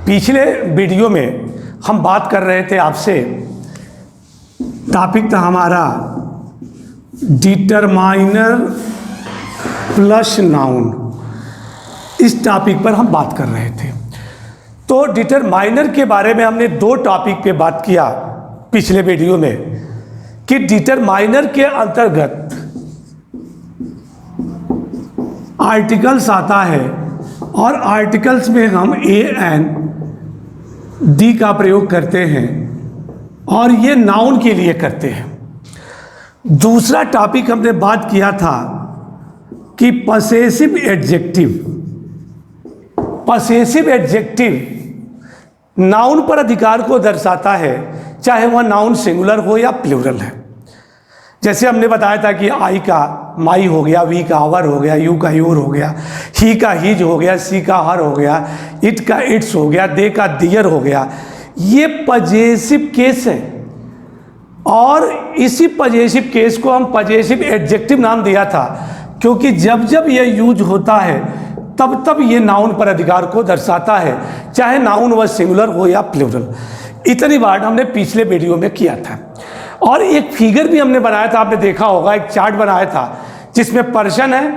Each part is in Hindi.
पिछले वीडियो में हम बात कर रहे थे आपसे, टॉपिक था हमारा डिटरमाइनर प्लस नाउन। इस टॉपिक पर हम बात कर रहे थे। तो डिटरमाइनर के बारे में हमने दो टॉपिक पे बात किया पिछले वीडियो में कि डिटरमाइनर के अंतर्गत आर्टिकल्स आता है और आर्टिकल्स में हम ए एन डी का प्रयोग करते हैं और ये नाउन के लिए करते हैं। दूसरा टॉपिक हमने बात किया था कि पसेसिव एडजेक्टिव नाउन पर अधिकार को दर्शाता है, चाहे वह नाउन सिंगुलर हो या प्लूरल है। जैसे हमने बताया था कि आई का माई हो गया, वी का आवर हो गया, यू का यूर हो गया, ही का हीज हो गया, सी का हर हो गया, इट का इट्स हो गया, दे का दियर हो गया। ये पजेसिव केस है और इसी पजेसिव केस को हम पजेसिव एडजेक्टिव नाम दिया था, क्योंकि जब जब यह यूज होता है तब तब ये नाउन पर अधिकार को दर्शाता है, चाहे नाउन वह सिंगुलर हो या प्लूरल। इतनी बात हमने पिछले वीडियो में किया था। और एक फिगर भी हमने बनाया था, आपने देखा होगा, एक चार्ट बनाया था जिसमें पर्सन है,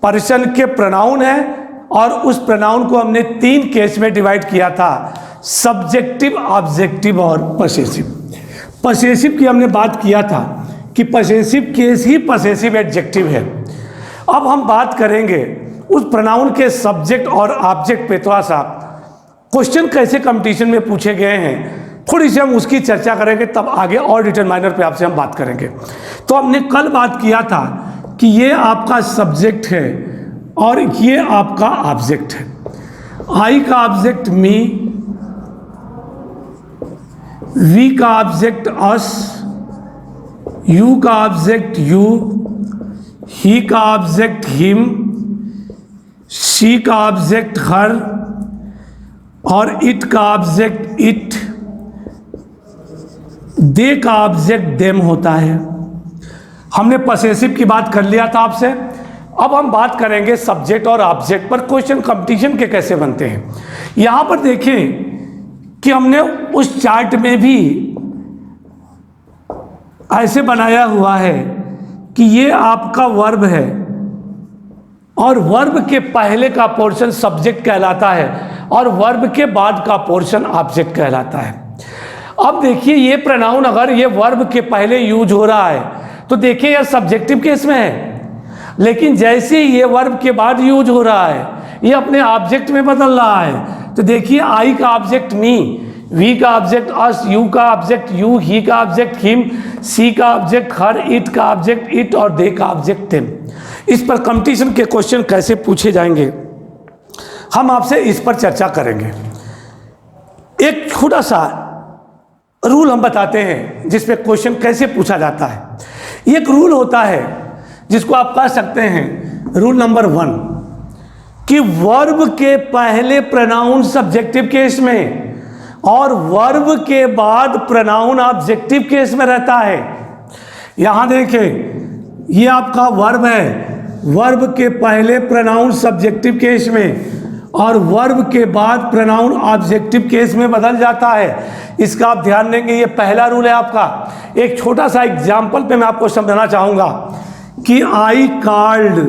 पर्सन के प्रोनाउन है और उस प्रोनाउन को हमने तीन केस में डिवाइड किया था, सब्जेक्टिव, ऑब्जेक्टिव और पसेसिव। पसेसिव की हमने बात किया था कि पसेसिव केस ही पसेसिव एडजेक्टिव है। अब हम बात करेंगे उस प्रोनाउन के सब्जेक्ट और ऑब्जेक्ट पे। थोड़ा सा क्वेश्चन कैसे कंपटीशन में पूछे गए हैं, थोड़ी सी हम उसकी चर्चा करेंगे, तब आगे और डिटरमाइनर पे आपसे हम बात करेंगे। तो हमने कल बात किया था कि ये आपका सब्जेक्ट है और ये आपका ऑब्जेक्ट है। आई का ऑब्जेक्ट मी, वी का ऑब्जेक्ट अस, यू का ऑब्जेक्ट यू, ही का ऑब्जेक्ट हिम, शी का ऑब्जेक्ट हर और इट का ऑब्जेक्ट इट, दे का ऑब्जेक्ट देम होता है। हमने पसेसिव की बात कर लिया था आपसे। अब हम बात करेंगे सब्जेक्ट और ऑब्जेक्ट पर। क्वेश्चन कंपटीशन के कैसे बनते हैं, यहां पर देखें कि हमने उस चार्ट में भी ऐसे बनाया हुआ है कि ये आपका वर्ब है और वर्ब के पहले का पोर्शन सब्जेक्ट कहलाता है और वर्ब के बाद का पोर्शन ऑब्जेक्ट कहलाता है। अब देखिए, ये प्रोनाउन अगर ये वर्ब के पहले यूज हो रहा है तो देखिए यह सब्जेक्टिव केस में है, लेकिन जैसे ही ये वर्ब के बाद यूज हो रहा है ये अपने ऑब्जेक्ट में बदल रहा है। तो देखिए, आई का ऑब्जेक्ट मी, वी का ऑब्जेक्ट अस, यू का ऑब्जेक्ट यू, ही का ऑब्जेक्ट हिम, सी का ऑब्जेक्ट हर, इट का ऑब्जेक्ट इट और दे का ऑब्जेक्ट देम। इस पर कंपटीशन के क्वेश्चन कैसे पूछे जाएंगे हम आपसे इस पर चर्चा करेंगे। एक छोटा सा रूल हम बताते हैं जिसपे क्वेश्चन कैसे पूछा जाता है। एक रूल होता है जिसको आप कह सकते हैं रूल नंबर 1 कि वर्ब के पहले प्रोनाउन सब्जेक्टिव केस में और वर्ब के बाद प्रोनाउन ऑब्जेक्टिव केस में रहता है। यहां देखें, ये आपका वर्ब है, वर्ब के पहले प्रोनाउन सब्जेक्टिव केस में और वर्ब के बाद प्रोनाउन ऑब्जेक्टिव केस में बदल जाता है। इसका आप ध्यान देंगे, ये पहला रूल है आपका। एक छोटा सा एग्जाम्पल पे मैं आपको समझाना चाहूँगा कि आई कॉल्ड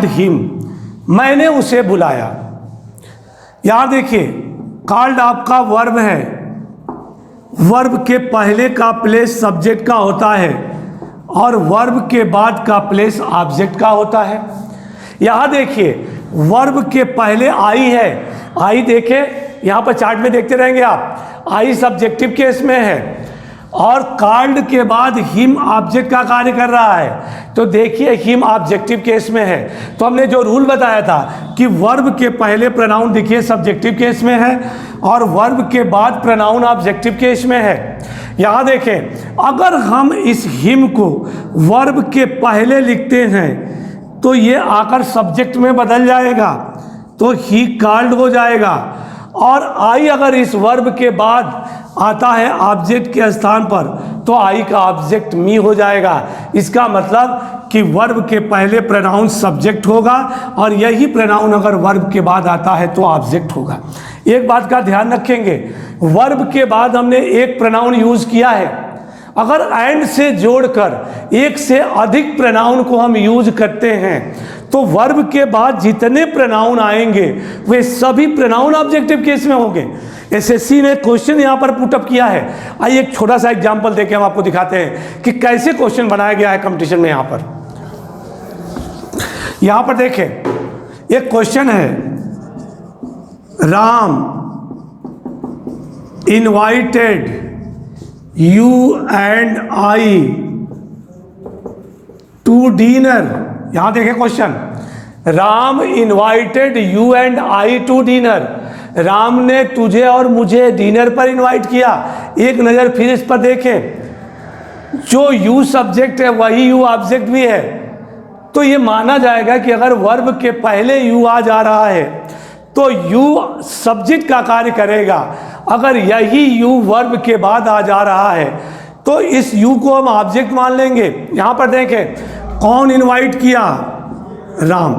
हिम, मैंने उसे बुलाया। यहाँ देखिए, कॉल्ड आपका वर्ब है, वर्ब के पहले का प्लेस सब्जेक्ट का होता है और वर्ब के बाद का प्लेस ऑब्जेक्ट का होता है। यहाँ देखिए, वर्ब के पहले आई है, आई देखे यहाँ पर चार्ट में देखते रहेंगे आप, आई सब्जेक्टिव केस में है और कॉल्ड के बाद हिम ऑब्जेक्ट का कार्य कर रहा है। तो देखिए, हिम ऑब्जेक्टिव केस में है। तो हमने जो रूल बताया था कि वर्ब के पहले प्रोनाउन देखिए सब्जेक्टिव केस में है और वर्ब के बाद प्रोनाउन ऑब्जेक्टिव केस में है। यहाँ देखें, अगर हम इस हिम को वर्ब के पहले लिखते हैं तो ये आकर सब्जेक्ट में बदल जाएगा, तो ही कॉल्ड हो जाएगा। और आई अगर इस वर्ब के बाद आता है ऑब्जेक्ट के स्थान पर तो आई का ऑब्जेक्ट मी हो जाएगा। इसका मतलब कि वर्ब के पहले प्रोनाउन सब्जेक्ट होगा और यही प्रोनाउन अगर वर्ब के बाद आता है तो ऑब्जेक्ट होगा। एक बात का ध्यान रखेंगे, वर्ब के बाद हमने एक प्रोनाउन यूज किया है, अगर एंड से जोड़कर एक से अधिक प्रोनाउन को हम यूज करते हैं तो वर्ब के बाद जितने प्रोनाउन आएंगे वे सभी प्रोनाउन ऑब्जेक्टिव केस में होंगे। एसएससी ने क्वेश्चन यहाँ पर पुटअप किया है। आइए एक छोटा सा एग्जांपल देके हम आपको दिखाते हैं कि कैसे क्वेश्चन बनाया गया है कंपटीशन में। यहाँ पर देखें, एक क्वेश्चन है, Ram invited you and I to dinner. यहां देखें question, Ram invited you and I to dinner. Ram ने तुझे और मुझे डिनर पर इनवाइट किया। एक नजर फिर इस पर देखें, जो यू सब्जेक्ट है वही यू ऑब्जेक्ट भी है, तो ये माना जाएगा कि अगर वर्ब के पहले यू आ जा रहा है तो यू सब्जेक्ट का कार्य करेगा। अगर यही यू वर्ब के बाद आ जा रहा है तो इस यू को हम ऑब्जेक्ट मान लेंगे। यहां पर देखें, कौन इनवाइट किया? राम,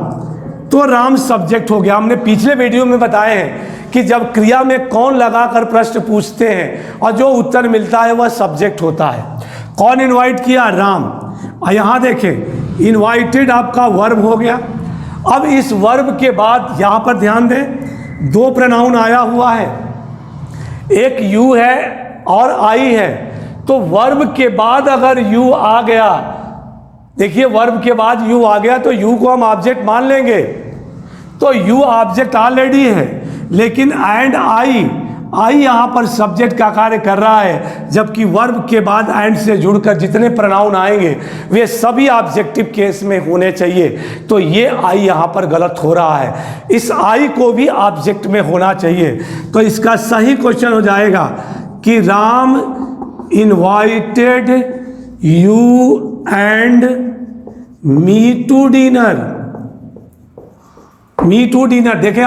तो राम सब्जेक्ट हो गया। हमने पिछले वीडियो में बताए हैं कि जब क्रिया में कौन लगाकर प्रश्न पूछते हैं और जो उत्तर मिलता है वह सब्जेक्ट होता है। कौन इनवाइट किया? राम। और यहां देखें, इनवाइटेड आपका वर्ब हो गया। अब इस वर्ब के बाद यहां पर ध्यान दें, दो प्रोनाउन आया हुआ है, एक यू है और आई है। तो वर्ब के बाद अगर यू आ गया, देखिए वर्ब के बाद यू आ गया तो यू को हम ऑब्जेक्ट मान लेंगे। तो यू ऑब्जेक्ट ऑलरेडी है, लेकिन एंड आई यहां पर सब्जेक्ट का कार्य कर रहा है, जबकि वर्ब के बाद एंड से जुड़कर जितने प्रोनाउन आएंगे वे सभी ऑब्जेक्टिव केस में होने चाहिए। तो ये आई यहां पर गलत हो रहा है, इस आई को भी ऑब्जेक्ट में होना चाहिए। तो इसका सही क्वेश्चन हो जाएगा कि Ram invited you and me to dinner. Me to dinner, देखें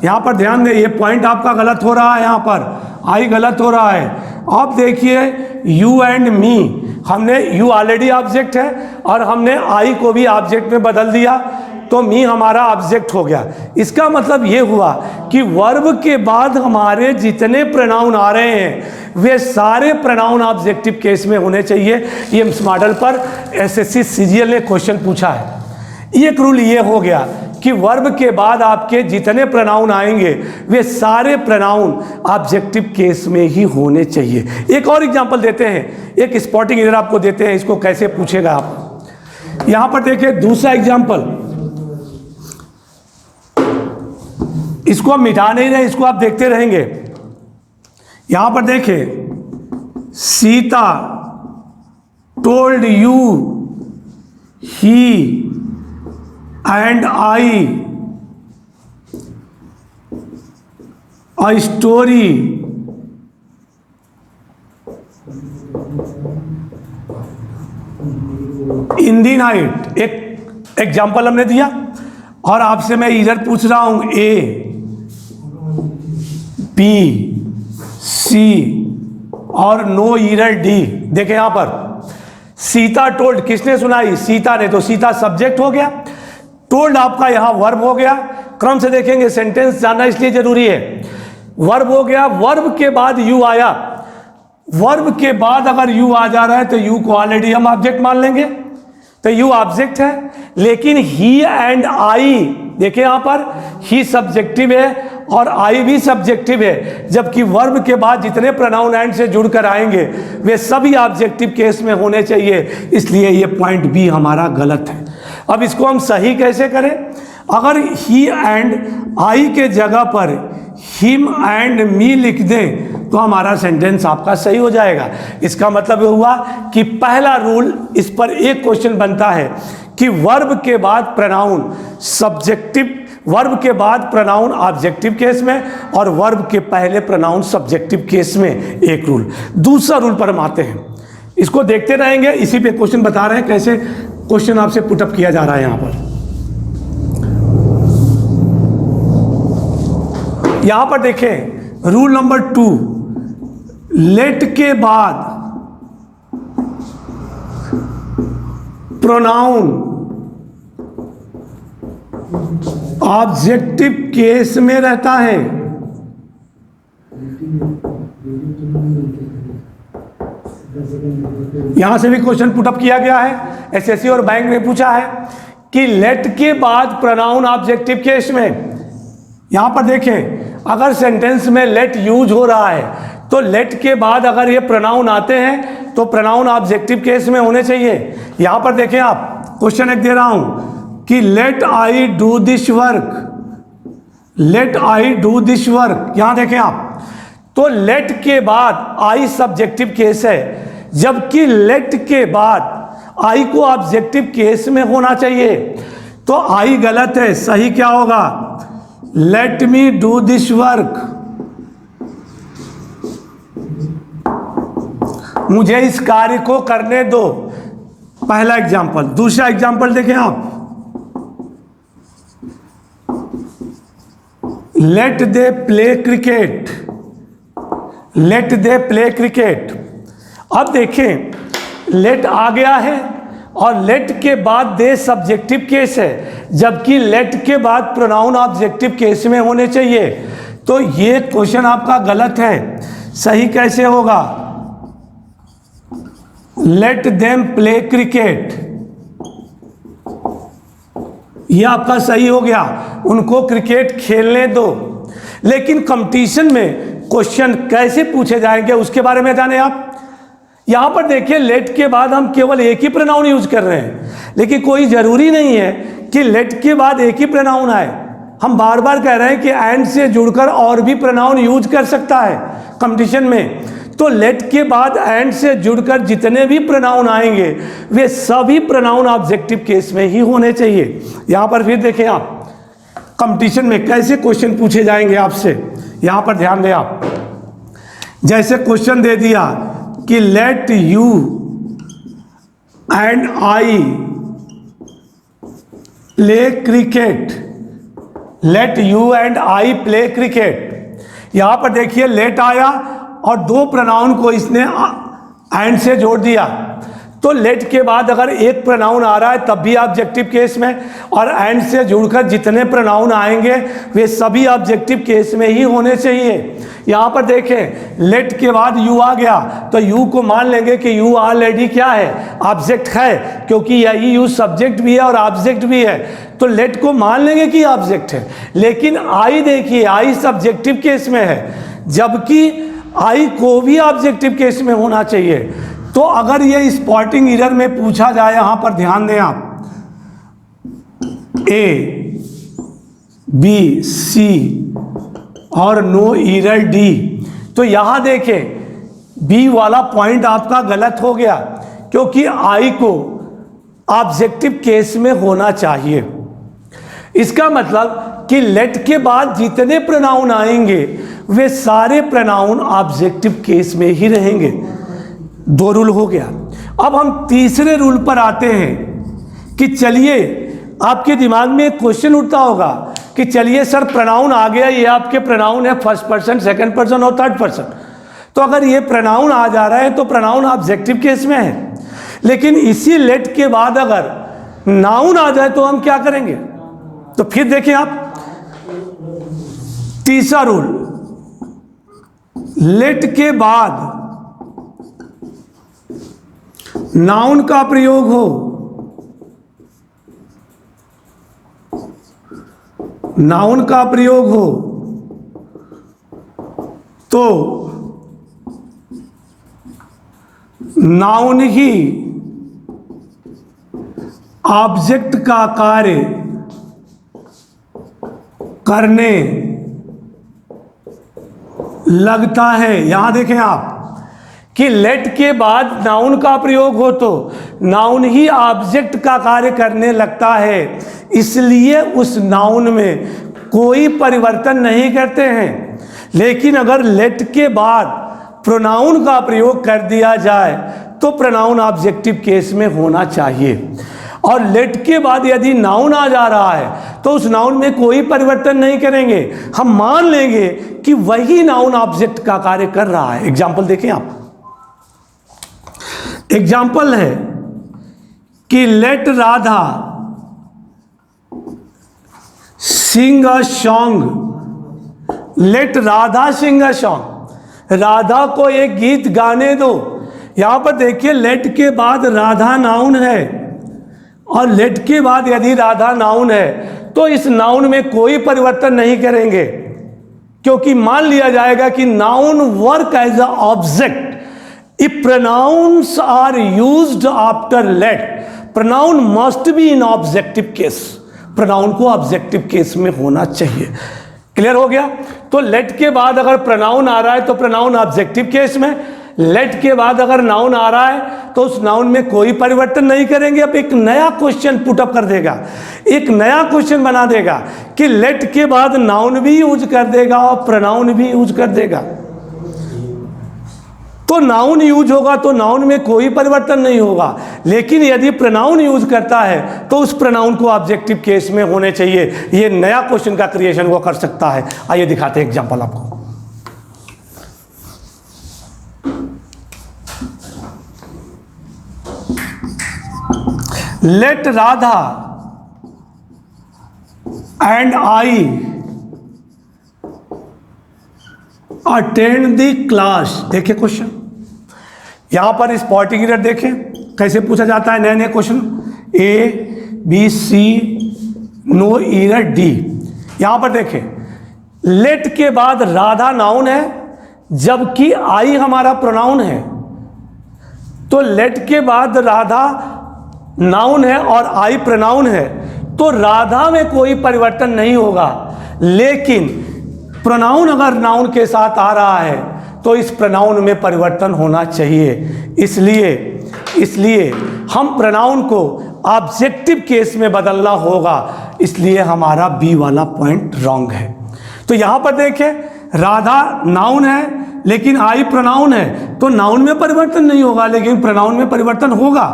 यहां पर ध्यान दें, ये पॉइंट आपका गलत हो रहा है, यहां पर आई गलत हो रहा है। अब देखिए यू एंड मी, हमने यू ऑलरेडी ऑब्जेक्ट है और हमने आई को भी ऑब्जेक्ट में बदल दिया, तो मी हमारा ऑब्जेक्ट हो गया। इसका मतलब ये हुआ कि वर्ब के बाद हमारे जितने प्रोनाउन आ रहे हैं वे सारे प्रोनाउन ऑब्जेक्टिव केस में होने चाहिए। ये इस मॉडल पर एसएससी सीजीएल ने क्वेश्चन पूछा है। एक रूल ये हो गया कि वर्ब के बाद आपके जितने प्रोनाउन आएंगे वे सारे प्रोनाउन ऑब्जेक्टिव केस में ही होने चाहिए। एक और एग्जांपल देते हैं, एक स्पॉटिंग एरर आपको देते हैं, इसको कैसे पूछेगा आप। यहां पर देखिए दूसरा एग्जांपल, इसको हम मिटा नहीं रहे, इसको आप देखते रहेंगे। यहां पर देखिए, Sita told you he and I a story in the night। एक एग्जाम्पल हमने दिया और आपसे मैं इधर पूछ रहा हूं ए बी सी और नो इधर डी। देखें यहां पर सीता टोल्ड, किसने सुनाई? सीता ने, तो सीता सब्जेक्ट हो गया, टोल्ड आपका यहां वर्ब हो गया। क्रम से देखेंगे, सेंटेंस जानना इसलिए जरूरी है। वर्ब हो गया, वर्ब के बाद यू आया, वर्ब के बाद अगर यू आ जा रहा है तो यू को ऑलरेडी हम ऑब्जेक्ट मान लेंगे, तो यू ऑब्जेक्ट है। लेकिन ही एंड आई, देखिए यहां पर ही सब्जेक्टिव है और आई भी सब्जेक्टिव है, जबकि वर्ब के बाद जितने प्रोनाउन एंड से जुड़कर आएंगे वे सभी ऑब्जेक्टिव केस में होने चाहिए, इसलिए ये पॉइंट बी हमारा गलत है। अब इसको हम सही कैसे करें? अगर ही एंड आई के जगह पर हिम एंड मी लिख दें तो हमारा सेंटेंस आपका सही हो जाएगा। इसका मतलब हुआ कि पहला रूल, इस पर एक क्वेश्चन बनता है कि वर्ब के बाद प्रोनाउन सब्जेक्टिव, वर्ब के बाद प्रोनाउन ऑब्जेक्टिव केस में और वर्ब के पहले प्रोनाउन सब्जेक्टिव केस में, एक रूल। दूसरा रूल पर हम आते हैं, इसको देखते रहेंगे, इसी पे क्वेश्चन बता रहे हैं कैसे क्वेश्चन आपसे पुटअप किया जा रहा है। यहां पर देखें रूल नंबर 2, लेट के बाद प्रोनाउन ऑब्जेक्टिव केस में रहता है। यहां से भी क्वेश्चन पुटअप किया गया है, एसएससी और बैंक ने पूछा है कि लेट के बाद प्रोनाउन ऑब्जेक्टिव केस में। यहां पर देखें, अगर सेंटेंस में लेट यूज हो रहा है तो लेट के बाद अगर ये प्रोनाउन आते हैं तो प्रोनाउन ऑब्जेक्टिव केस में होने चाहिए। यहां पर देखें, आप क्वेश्चन एक दे रहा हूं कि let I do this work, let I do this work. यहां देखें आप, तो लेट के बाद आई सब्जेक्टिव केस है, जबकि लेट के बाद आई को ऑब्जेक्टिव केस में होना चाहिए। तो आई गलत है, सही क्या होगा? Let me do this work, मुझे इस कार्य को करने दो। पहला एग्जाम्पल। दूसरा एग्जाम्पल देखें आप, let they play cricket, let they play cricket. अब देखें, लेट आ गया है और लेट के बाद दे सब्जेक्टिव केस है, जबकि लेट के बाद प्रोनाउन ऑब्जेक्टिव केस में होने चाहिए। तो ये क्वेश्चन आपका गलत है। सही कैसे होगा? लेट देम प्ले क्रिकेट, यह आपका सही हो गया, उनको क्रिकेट खेलने दो। लेकिन कंपटीशन में क्वेश्चन कैसे पूछे जाएंगे उसके बारे में जाने आप। यहां पर देखिए, लेट के बाद हम केवल एक ही प्रोनाउन यूज कर रहे हैं, लेकिन कोई जरूरी नहीं है कि लेट के बाद एक ही प्रोनाउन आए। हम बार बार कह रहे हैं कि एंड से जुड़कर और भी प्रोनाउन यूज कर सकता है कंपटीशन में। तो लेट के बाद एंड से जुड़कर जितने भी प्रोनाउन आएंगे वे सभी प्रोनाउन ऑब्जेक्टिव केस में ही होने चाहिए। यहां पर फिर देखें आप, कंपटीशन में कैसे क्वेश्चन पूछे जाएंगे आपसे, यहां पर ध्यान दें आप। जैसे क्वेश्चन दे दिया कि let you and I play cricket, let you and I play cricket. यहां पर देखिए, लेट आया और दो प्रोनाउन को इसने एंड से जोड़ दिया। तो लेट के बाद अगर एक प्रोनाउन आ रहा है तब भी ऑब्जेक्टिव केस में, और एंड से जुड़कर जितने प्रोनाउन आएंगे वे सभी ऑब्जेक्टिव केस में ही होने चाहिए। यहां पर देखें, लेट के बाद यू आ गया तो यू को मान लेंगे कि यू ऑलरेडी क्या है? ऑब्जेक्ट है, क्योंकि यही यू सब्जेक्ट भी है और ऑब्जेक्ट भी है, तो लेट को मान लेंगे कि ऑब्जेक्ट है। लेकिन आई देखिए, आई सब्जेक्टिव केस में है, जबकि आई को भी ऑब्जेक्टिव केस में होना चाहिए। तो अगर ये स्पॉटिंग एरर में पूछा जाए, यहां पर ध्यान दें आप, ए बी सी और नो एरर डी, तो यहां देखें बी वाला पॉइंट आपका गलत हो गया, क्योंकि आई को ऑब्जेक्टिव केस में होना चाहिए। इसका मतलब कि लेट के बाद जितने प्रोनाउन आएंगे वे सारे प्रोनाउन ऑब्जेक्टिव केस में ही रहेंगे। दो रूल हो गया। अब हम तीसरे रूल पर आते हैं कि चलिए, आपके दिमाग में एक क्वेश्चन उठता होगा कि चलिए सर, प्रोनाउन आ गया, ये आपके प्रोनाउन है फर्स्ट पर्सन, सेकंड पर्सन और थर्ड पर्सन, तो अगर ये प्रोनाउन आ जा रहा है तो प्रोनाउन ऑब्जेक्टिव केस में है। लेकिन इसी लेट के बाद अगर नाउन आ जाए तो हम क्या करेंगे? तो फिर देखें आप, तीसरा रूल, लेट के बाद नाउन का प्रयोग हो, नाउन का प्रयोग हो तो नाउन ही ऑब्जेक्ट का कार्य करने लगता है। यहां देखें आप कि लेट के बाद नाउन का प्रयोग हो तो नाउन ही ऑब्जेक्ट का कार्य करने लगता है, इसलिए उस नाउन में कोई परिवर्तन नहीं करते हैं। लेकिन अगर लेट के बाद प्रोनाउन का प्रयोग कर दिया जाए तो प्रोनाउन ऑब्जेक्टिव केस में होना चाहिए, और लेट के बाद यदि नाउन आ जा रहा है तो उस नाउन में कोई परिवर्तन नहीं करेंगे, हम मान लेंगे कि वही नाउन ऑब्जेक्ट का कार्य कर रहा है। एग्जाम्पल देखें आप, एग्जाम्पल है कि let Radha sing a song, let Radha sing a song, Radha को एक गीत गाने दो। यहां पर देखिए लेट के बाद राधा नाउन है, और लेट के बाद यदि राधा नाउन है तो इस नाउन में कोई परिवर्तन नहीं करेंगे, क्योंकि मान लिया जाएगा कि noun work as a object. If pronouns are used after let, pronoun must be in objective case, pronoun को ऑब्जेक्टिव केस में होना चाहिए। क्लियर हो गया? तो लेट के बाद अगर प्रोनाउन आ रहा है तो प्रोनाउन ऑब्जेक्टिव केस में, लेट के बाद अगर नाउन आ रहा है तो उस नाउन में कोई परिवर्तन नहीं करेंगे। अब एक नया क्वेश्चन पुटअप कर देगा, एक नया क्वेश्चन बना देगा कि लेट के बाद नाउन भी यूज कर देगा और प्रोनाउन भी यूज कर देगा। तो नाउन यूज होगा तो नाउन में कोई परिवर्तन नहीं होगा, लेकिन यदि प्रोनाउन यूज करता है तो उस प्रोनाउन को ऑब्जेक्टिव केस में होने चाहिए। ये नया क्वेश्चन का क्रिएशन वो कर सकता है। आइए दिखाते हैं एग्जांपल आपको। Let Radha and I attend the class. देखिए क्वेश्चन यहां पर स्पॉटिंग एरर देखें कैसे पूछा जाता है नए नए question. A B C no error D. यहां पर देखें लेट के बाद राधा नाउन है जबकि आई हमारा प्रोनाउन है, तो लेट के बाद राधा नाउन है और आई प्रोनाउन है, तो राधा में कोई परिवर्तन नहीं होगा। लेकिन प्रोनाउन अगर नाउन के साथ आ रहा है तो इस प्रोनाउन में परिवर्तन होना चाहिए। इसलिए हम प्रोनाउन को ऑब्जेक्टिव केस में बदलना होगा, इसलिए हमारा बी वाला पॉइंट रॉन्ग है। तो यहां पर देखें राधा नाउन है लेकिन आई प्रोनाउन है, तो नाउन में परिवर्तन नहीं होगा लेकिन प्रोनाउन में परिवर्तन होगा।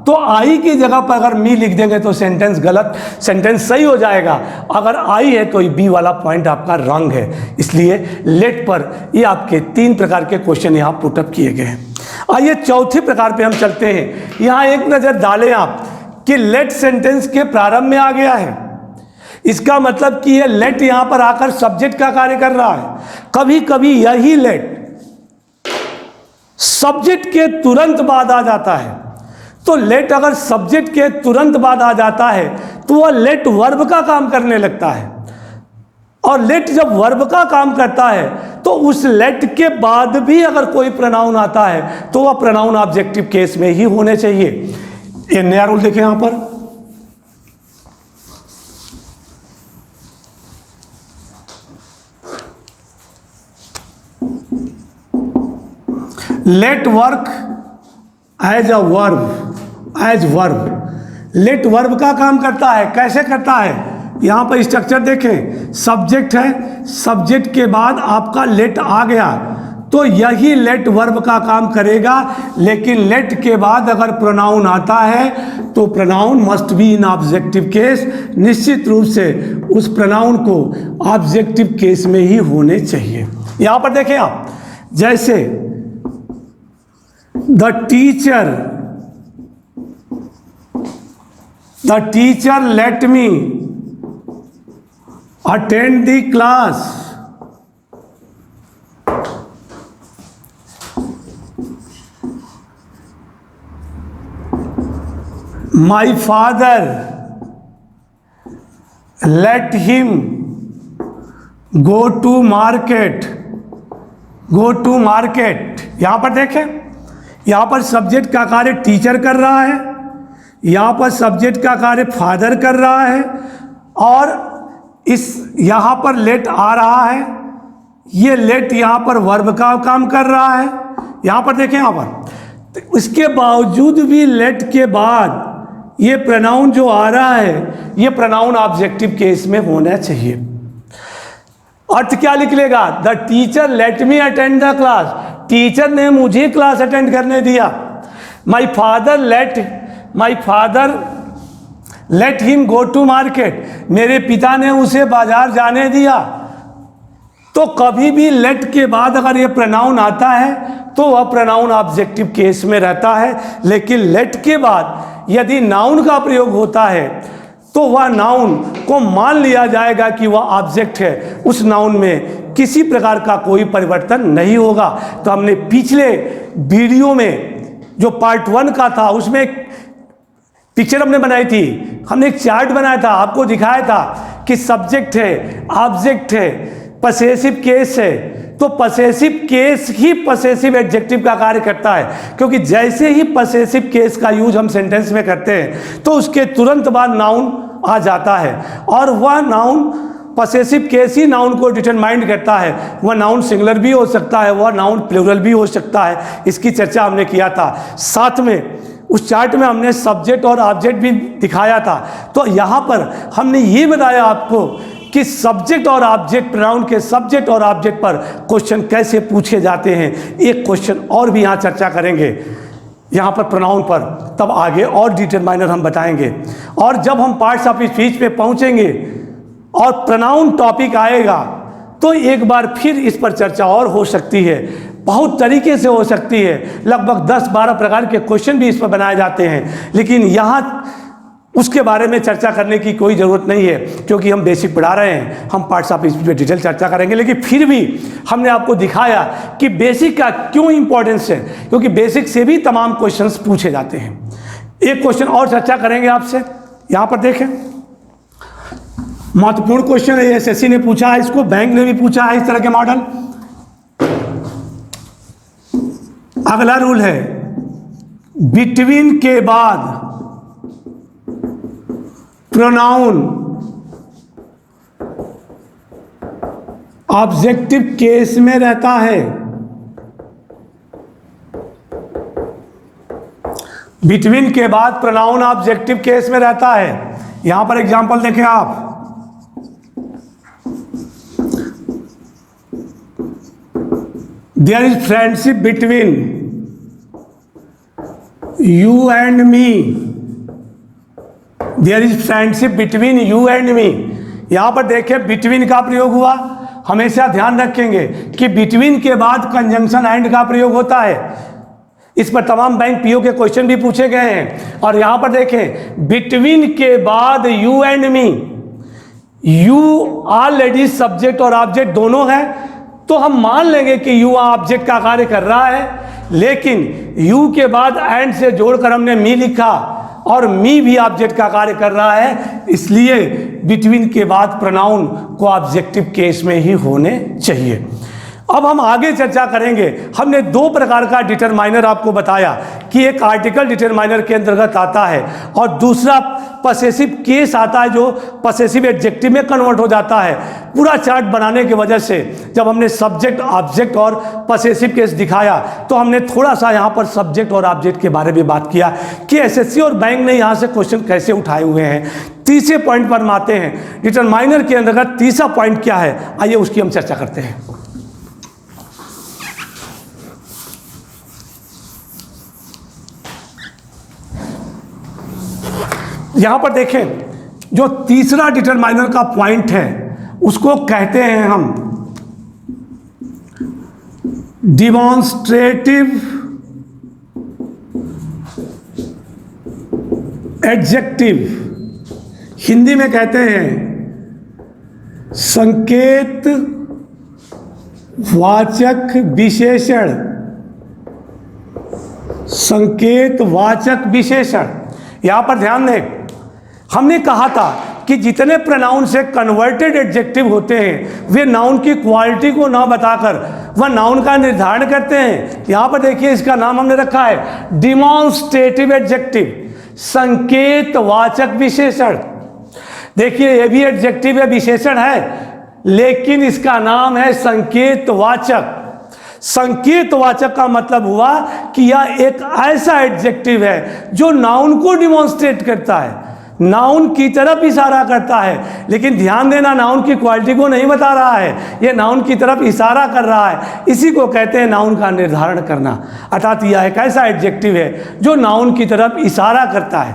तो आई की जगह पर अगर मी लिख देंगे तो सेंटेंस गलत, सेंटेंस सही हो जाएगा। अगर आई है तो बी वाला पॉइंट आपका रॉन्ग है। इसलिए लेट पर ये आपके 3 प्रकार के क्वेश्चन यहाँ पुटअप किए गए हैं। आइए चौथे प्रकार पे हम चलते हैं। यहाँ एक नज़र डालें आप कि लेट सेंटेंस के प्रारंभ में आ गया है, इसका मतलब कि ये लेट यहां पर आकर सब्जेक्ट का कार्य कर रहा है। कभी कभी यही लेट सब्जेक्ट के तुरंत बाद आ जाता है। तो लेट अगर सब्जेक्ट के तुरंत बाद आ जाता है तो वह लेट वर्ब का काम करने लगता है, और लेट जब वर्ब का काम करता है तो उस लेट के बाद भी अगर कोई प्रोनाउन आता है तो वह प्रोनाउन ऑब्जेक्टिव केस में ही होने चाहिए। ये नया रूल देखें यहां पर। Let work as a verb, as verb. Let verb का काम करता है। कैसे करता है? यहां पर स्ट्रक्चर देखें, सब्जेक्ट है, सब्जेक्ट के बाद आपका लेट आ गया तो यही लेट वर्ब का काम करेगा। लेकिन लेट के बाद अगर प्रोनाउन आता है तो pronoun must be in objective case. निश्चित रूप से उस प्रोनाउन को ऑब्जेक्टिव केस में ही होने चाहिए। यहां पर देखें आप, जैसे The teacher let me attend the class. My father let him go to market. Go to market. यहां पर देखें, यहां पर सब्जेक्ट का कार्य टीचर कर रहा है, यहां पर सब्जेक्ट का कार्य फादर कर रहा है, और इस यहां पर लेट आ रहा है। ये लेट यहां पर वर्ब का काम कर रहा है। यहां पर देखें, यहां पर तो इसके बावजूद भी लेट के बाद ये प्रोनाउन जो आ रहा है ये प्रोनाउन ऑब्जेक्टिव केस में होना चाहिए। अर्थ क्या लिख लेगा? The teacher let me attend the class. Teacher ने मुझे क्लास अटेंड करने दिया। My father let him go to market. मेरे पिता ने उसे बाजार जाने दिया। तो कभी भी लेट के बाद अगर ये प्रोनाउन आता है तो वह प्रोनाउन ऑब्जेक्टिव केस में रहता है, लेकिन लेट के बाद यदि नाउन का प्रयोग होता है तो वह नाउन को मान लिया जाएगा कि वह ऑब्जेक्ट है, उस नाउन में किसी प्रकार का कोई परिवर्तन नहीं होगा। तो हमने पिछले वीडियो में जो पार्ट 1 का था उसमें एक पिक्चर हमने बनाई थी, हमने एक चार्ट बनाया था, आपको दिखाया था कि सब्जेक्ट है, ऑब्जेक्ट है, पसेसिव केस है। तो पसेसिव केस ही पसेसिव एडजेक्टिव का कार्य करता है, क्योंकि जैसे ही पसेसिव केस का यूज हम सेंटेंस में करते हैं तो उसके तुरंत बाद नाउन आ जाता है, और वह नाउन पसेसिव केस ही नाउन को डिटरमाइन करता है। वह नाउन सिंगुलर भी हो सकता है, वह नाउन प्लूरल भी हो सकता है। इसकी चर्चा हमने किया था। साथ में उस चार्ट में हमने सब्जेक्ट और ऑब्जेक्ट भी दिखाया था। तो यहाँ पर हमने ये बताया आपको कि सब्जेक्ट और ऑब्जेक्ट, प्रोनाउन के सब्जेक्ट और ऑब्जेक्ट पर क्वेश्चन कैसे पूछे जाते हैं। एक क्वेश्चन और भी यहाँ चर्चा करेंगे यहाँ पर प्रोनाउन पर, तब आगे और डिटरमाइनर हम बताएंगे। और जब हम पार्ट्स ऑफ स्पीच पे पहुँचेंगे और प्रोनाउन टॉपिक आएगा तो एक बार फिर इस पर चर्चा और हो सकती है, बहुत तरीके से हो सकती है। लगभग 10-12 प्रकार के क्वेश्चन भी इस पर बनाए जाते हैं, लेकिन यहाँ उसके बारे में चर्चा करने की कोई ज़रूरत नहीं है, क्योंकि हम बेसिक पढ़ा रहे हैं। हम पार्ट्स ऑफ स्पीच पे डिटेल चर्चा करेंगे, लेकिन फिर भी हमने आपको दिखाया कि बेसिक का क्यों इंपॉर्टेंस है, क्योंकि बेसिक से भी तमाम क्वेश्चंस पूछे जाते हैं। एक क्वेश्चन और चर्चा करेंगे आपसे, यहाँ पर देखें, महत्वपूर्ण क्वेश्चन है, एसएससी ने पूछा है इसको, बैंक ने भी पूछा है इस तरह के मॉडल। अगला रूल है, बिटवीन के बाद प्रोनाउन ऑब्जेक्टिव केस में रहता है। बिटवीन के बाद प्रोनाउन ऑब्जेक्टिव केस में रहता है। यहां पर एग्जांपल देखें आप, there is friendship between you and me, there is friendship between you and me. यहां पर देखें बिटवीन का प्रयोग हुआ। हमेशा ध्यान रखेंगे कि बिटवीन के बाद कंजंक्शन एंड का प्रयोग होता है। इस पर तमाम बैंक पीओ के क्वेश्चन भी पूछे गए हैं। और यहां पर देखें बिटवीन के बाद you and me, you already subject और ऑब्जेक्ट दोनों है, तो हम मान लेंगे कि यू ऑब्जेक्ट का कार्य कर रहा है। लेकिन यू के बाद एंड से जोड़कर हमने मी लिखा, और मी भी ऑब्जेक्ट का कार्य कर रहा है, इसलिए बिटवीन के बाद प्रोनाउन को ऑब्जेक्टिव केस में ही होने चाहिए। अब हम आगे चर्चा करेंगे। हमने 2 प्रकार का डिटरमाइनर आपको बताया कि एक आर्टिकल डिटरमाइनर के अंतर्गत आता है और दूसरा पसेसिव केस आता है जो पसेसिव एडजेक्टिव में कन्वर्ट हो जाता है। पूरा चार्ट बनाने की वजह से जब हमने सब्जेक्ट, ऑब्जेक्ट और पसेसिव केस दिखाया तो हमने थोड़ा सा यहाँ पर सब्जेक्ट और ऑब्जेक्ट के बारे में बात किया कि एसएससी और बैंक ने यहाँ से क्वेश्चन कैसे उठाए हुए हैं। तीसरे पॉइंट पर हम आते हैं, डिटरमाइनर के अंतर्गत तीसरा पॉइंट क्या है, आइए उसकी हम चर्चा करते हैं। यहां पर देखें, जो तीसरा डिटरमाइनर का पॉइंट है उसको कहते हैं हम डिमॉन्स्ट्रेटिव एडजेक्टिव, हिंदी में कहते हैं संकेत वाचक विशेषण, संकेत वाचक विशेषण। यहां पर ध्यान दें, हमने कहा था कि जितने प्रोनाउन से कन्वर्टेड एडजेक्टिव होते हैं वे नाउन की क्वालिटी को ना बताकर वह नाउन का निर्धारण करते हैं। यहां पर देखिए, इसका नाम हमने रखा है डिमॉन्स्ट्रेटिव एडजेक्टिव, संकेतवाचक विशेषण। देखिए, यह भी एडजेक्टिव है, विशेषण है, लेकिन इसका नाम है संकेतवाचक। संकेतवाचक का मतलब हुआ कि यह एक ऐसा एडजेक्टिव है जो नाउन को डिमॉन्स्ट्रेट करता है, नाउन की तरफ इशारा करता है। लेकिन ध्यान देना, नाउन की क्वालिटी को नहीं बता रहा है, यह नाउन की तरफ इशारा कर रहा है। इसी को कहते हैं नाउन का निर्धारण करना। अर्थात यह एक ऐसा एडजेक्टिव है जो नाउन की तरफ इशारा करता है।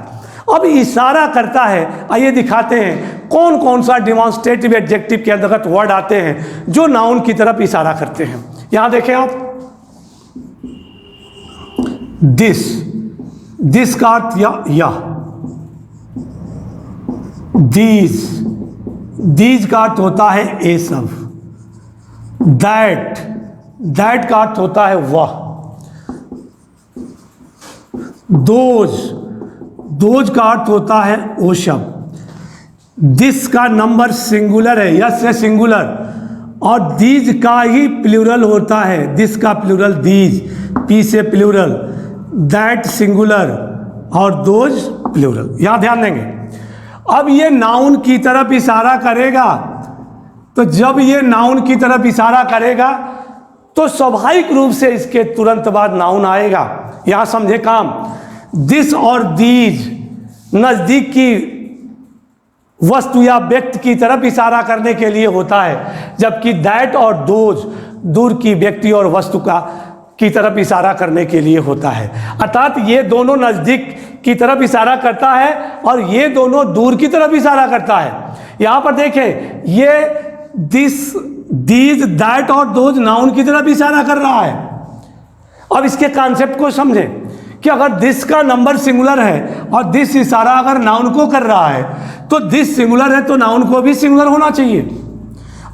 अब इशारा करता है, आइए दिखाते हैं कौन कौन सा डिमॉन्स्ट्रेटिव एडजेक्टिव के अंतर्गत वर्ड आते हैं जो नाउन की तरफ इशारा करते हैं। यहां देखें आप, दिस, दिस का अर्थ यह, दीज का अर्थ होता है ये सब। दैट का अर्थ होता है वह। दोज का अर्थ होता है वो शब्द। दिस का नंबर सिंगुलर है, यस है सिंगुलर, और दीज का ही प्लूरल होता है। दिस का प्लूरल दीज, पी से प्लूरल, दैट सिंगुलर और दोज प्लूरल। यहां ध्यान देंगे। अब ये नाउन की तरफ इशारा करेगा, तो जब ये नाउन की तरफ इशारा करेगा तो स्वाभाविक रूप से इसके तुरंत बाद नाउन आएगा। यहां समझे काम। दिस और दीज नजदीक की वस्तु या व्यक्ति की तरफ इशारा करने के लिए होता है, जबकि दैट और दोज दूर की व्यक्ति और वस्तु की तरफ इशारा करने के लिए होता है। अर्थात ये दोनों नजदीक की तरफ इशारा करता है और ये दोनों दूर की तरफ इशारा करता है। यहां पर देखें, ये दिस, दीज, दैट और दोज नाउन की तरफ इशारा कर रहा है। अब इसके कॉन्सेप्ट को समझें कि अगर दिस का नंबर सिंगुलर है और दिस इशारा अगर नाउन को कर रहा है, तो दिस सिंगुलर है तो नाउन को भी सिंगुलर होना चाहिए।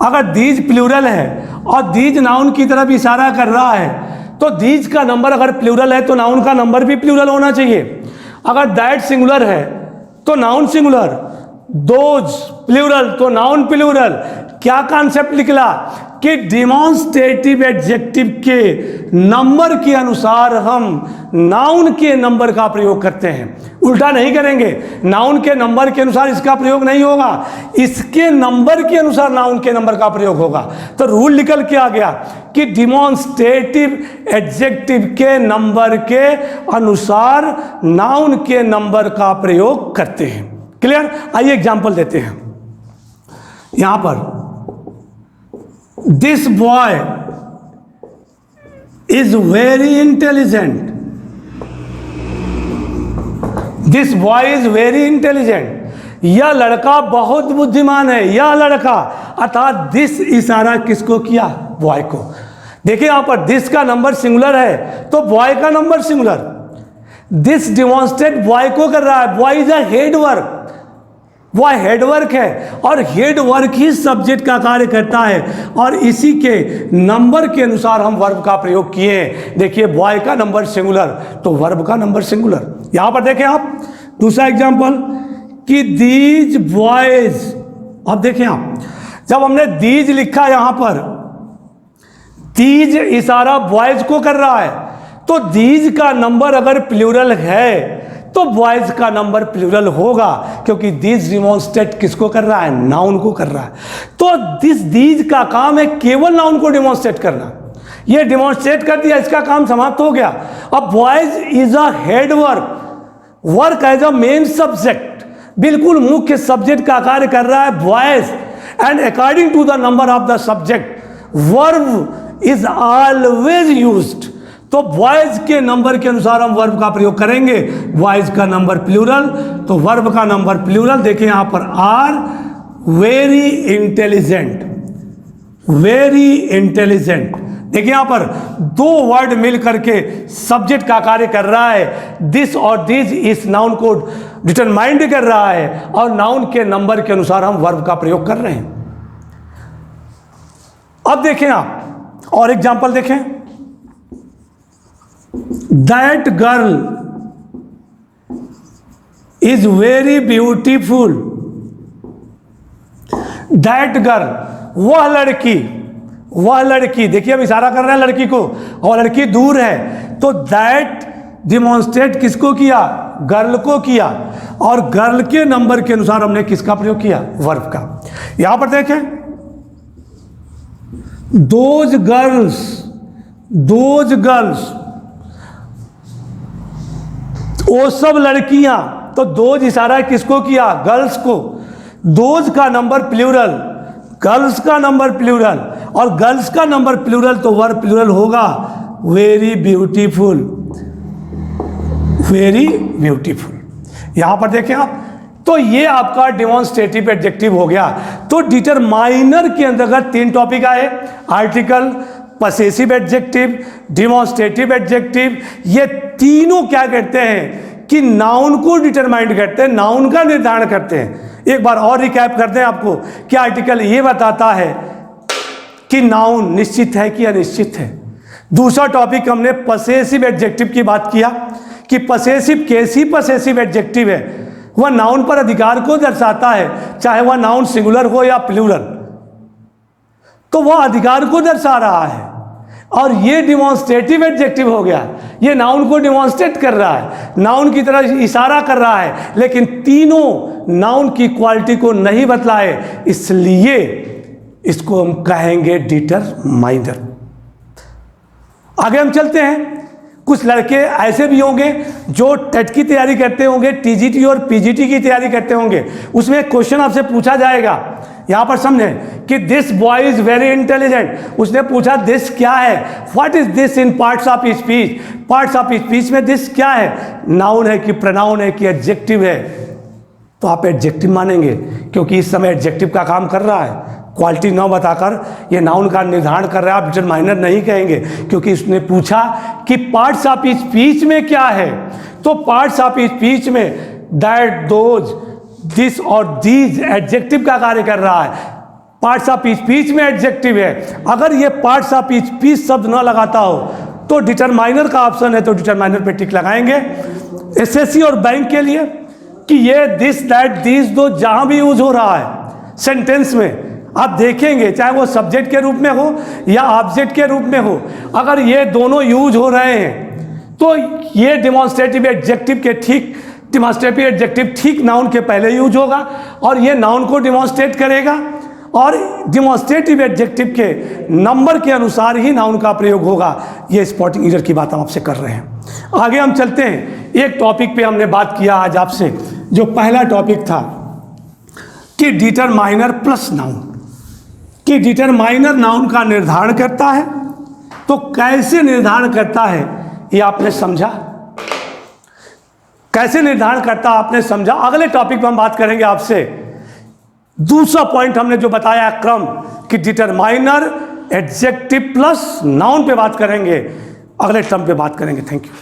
अगर दीज प्लूरल है और दीज नाउन की तरफ इशारा कर रहा है, तो दीज का नंबर अगर प्लूरल है तो नाउन का नंबर भी प्लूरल होना चाहिए। अगर दैट सिंगुलर है तो नाउन सिंगुलर, दोज प्लूरल तो नाउन प्लूरल। क्या कॉन्सेप्ट निकला कि डिमॉन्स्ट्रेटिव एडजेक्टिव के नंबर के अनुसार हम नाउन के नंबर का प्रयोग करते हैं, उल्टा नहीं करेंगे। नाउन के नंबर के अनुसार इसका प्रयोग नहीं होगा, इसके नंबर के अनुसार नाउन के नंबर का प्रयोग होगा। तो रूल निकल के आ गया कि डिमॉन्स्ट्रेटिव एडजेक्टिव के नंबर के अनुसार नाउन के नंबर का प्रयोग करते हैं। क्लियर? आइए एग्जाम्पल देते हैं। यहां पर this boy is very intelligent. This boy is very intelligent. यह लड़का बहुत बुद्धिमान है। यह लड़का, अर्थात दिस इशारा किसको किया? बॉय को। देखिए यहां पर दिस का नंबर सिंगुलर है तो बॉय का number singular. This demonstrate boy को कर रहा है। Boy is a head work, वह हेडवर्क है और हेडवर्क ही सब्जेक्ट का कार्य करता है और इसी के नंबर के अनुसार हम वर्ब का प्रयोग किए हैं। देखिए बॉय का नंबर सिंगुलर तो वर्ब का नंबर सिंगुलर। यहां पर देखें आप दूसरा एग्जांपल कि दीज बॉयज। अब देखें आप, जब हमने दीज लिखा यहां पर, दीज इशारा बॉयज को कर रहा है, तो दीज का नंबर अगर प्लूरल है तो बॉयज का नंबर प्लूरल होगा, क्योंकि दिस डिमॉन्स्ट्रेट किसको कर रहा है? नाउन को कर रहा है। तो दिस दीज का काम है केवल नाउन को डिमॉन्स्ट्रेट करना। ये डिमॉन्स्ट्रेट कर दिया, इसका काम समाप्त हो गया। अब boys is a head work, work as a main subject, बिल्कुल मुख्य सब्जेक्ट का कार्य कर रहा है boys. And according to the number of the subject verb is always used. तो बॉयज के नंबर के अनुसार हम वर्ब का प्रयोग करेंगे। बॉयज का नंबर प्लूरल तो वर्ब का नंबर प्लूरल। देखिए यहां पर are very intelligent, very intelligent. देखिए यहां पर दो वर्ड मिल करके सब्जेक्ट का कार्य कर रहा है। दिस और दिस इस नाउन को डिटरमाइंड कर रहा है और नाउन के नंबर के अनुसार हम वर्ब का प्रयोग कर रहे हैं। अब देखें आप और एग्जांपल देखें। That girl is very beautiful. That girl, वह लड़की, देखिए हम इशारा कर रहे हैं लड़की को और लड़की दूर है, तो that डिमॉन्स्ट्रेट किसको किया? गर्ल को किया और गर्ल के नंबर के अनुसार हमने किसका प्रयोग किया? वर्ब का। यहां पर देखें दोज गर्ल्स, वो सब लड़कियां, तो दोज इशारा किसको किया? गर्ल्स को। दोज का नंबर प्लूरल, गर्ल्स का नंबर प्लूरल और गर्ल्स का नंबर प्लूरल तो वर्ब प्लूरल होगा वेरी ब्यूटीफुल, वेरी ब्यूटीफुल। यहां पर देखें आप, तो ये आपका डिमॉन्स्ट्रेटिव एडजेक्टिव हो गया। तो डिटरमाइनर के अंतर्गत तीन टॉपिक आए, article, possessive adjective, demonstrative adjective. ये तीनों क्या करते हैं कि नाउन को डिटरमाइन करते हैं, नाउन का निर्धारण करते हैं। एक बार और रिकैप करते हैं आपको कि आर्टिकल ये बताता है कि नाउन निश्चित है कि अनिश्चित है। दूसरा टॉपिक हमने पसेसिव एडजेक्टिव की बात किया कि पसेसिव कैसी पसेसिव एडजेक्टिव है, वह नाउन पर अधिकार को दर्शाता है, चाहे वह नाउन सिंगुलर हो या प्लूरल, तो वह अधिकार को दर्शा रहा है। और ये डिमॉन्स्ट्रेटिव एडजेक्टिव हो गया, ये नाउन को डिमॉन्स्ट्रेट कर रहा है, नाउन की तरह इशारा कर रहा है, लेकिन तीनों नाउन की क्वालिटी को नहीं बतलाए, इसलिए इसको हम कहेंगे डिटरमाइनर। आगे हम चलते हैं। कुछ लड़के ऐसे भी होंगे जो टेट की तैयारी करते होंगे, टीजीटी और पीजीटी की तैयारी करते होंगे, उसमें एक क्वेश्चन आपसे पूछा जाएगा, यहां पर समझे कि this boy is very intelligent. उसने पूछा दिस क्या है, what is this in parts of speech. Parts of speech में दिस क्या है, नाउन है कि प्रोनाउन है कि एडजेक्टिव है, तो आप एडजेक्टिव मानेंगे क्योंकि इस समय एडजेक्टिव का काम कर रहा है। क्वालिटी न बताकर ये नाउन का निर्धारण कर रहा है, आप डिटरमाइनर नहीं कहेंगे क्योंकि उसने पूछा कि पार्ट्स ऑफ स्पीच में क्या है, तो पार्ट्स ऑफ स्पीच में दैट, दोज, दिस और दीज एडजेक्टिव का कार्य कर रहा है। पार्ट्स ऑफ स्पीच में एडजेक्टिव है। अगर ये पार्ट्स ऑफ स्पीच शब्द न लगाता हो तो डिटरमाइनर का ऑप्शन है, तो डिटरमाइनर पे टिक लगाएंगे। एसएससी और बैंक के लिए कि ये दिस, दैट, दीज, दो जहां भी यूज हो रहा है सेंटेंस में, आप देखेंगे चाहे वो सब्जेक्ट के रूप में हो या ऑब्जेक्ट के रूप में हो, अगर ये दोनों यूज हो रहे हैं तो ये डिमॉन्स्ट्रेटिव एडजेक्टिव के ठीक, डिमॉन्स्ट्रेटिव एडजेक्टिव ठीक नाउन के पहले यूज होगा और ये नाउन को डिमॉन्स्ट्रेट करेगा, और डिमॉन्स्ट्रेटिव एडजेक्टिव के नंबर के अनुसार ही नाउन का प्रयोग होगा। ये स्पॉटिंग एरर की बात हम आपसे कर रहे हैं। आगे हम चलते हैं। एक टॉपिक पे हमने बात किया आज आपसे, जो पहला टॉपिक था कि डिटरमाइनर प्लस नाउन, कि डिटरमाइनर नाउन का निर्धारण करता है, तो कैसे निर्धारण करता है ये आपने समझा, कैसे निर्धारण करता आपने समझा। अगले टॉपिक में हम बात करेंगे आपसे दूसरा पॉइंट हमने जो बताया क्रम कि डिटरमाइनर एडजेक्टिव प्लस नाउन पे बात करेंगे, अगले टर्म पे बात करेंगे। Thank you.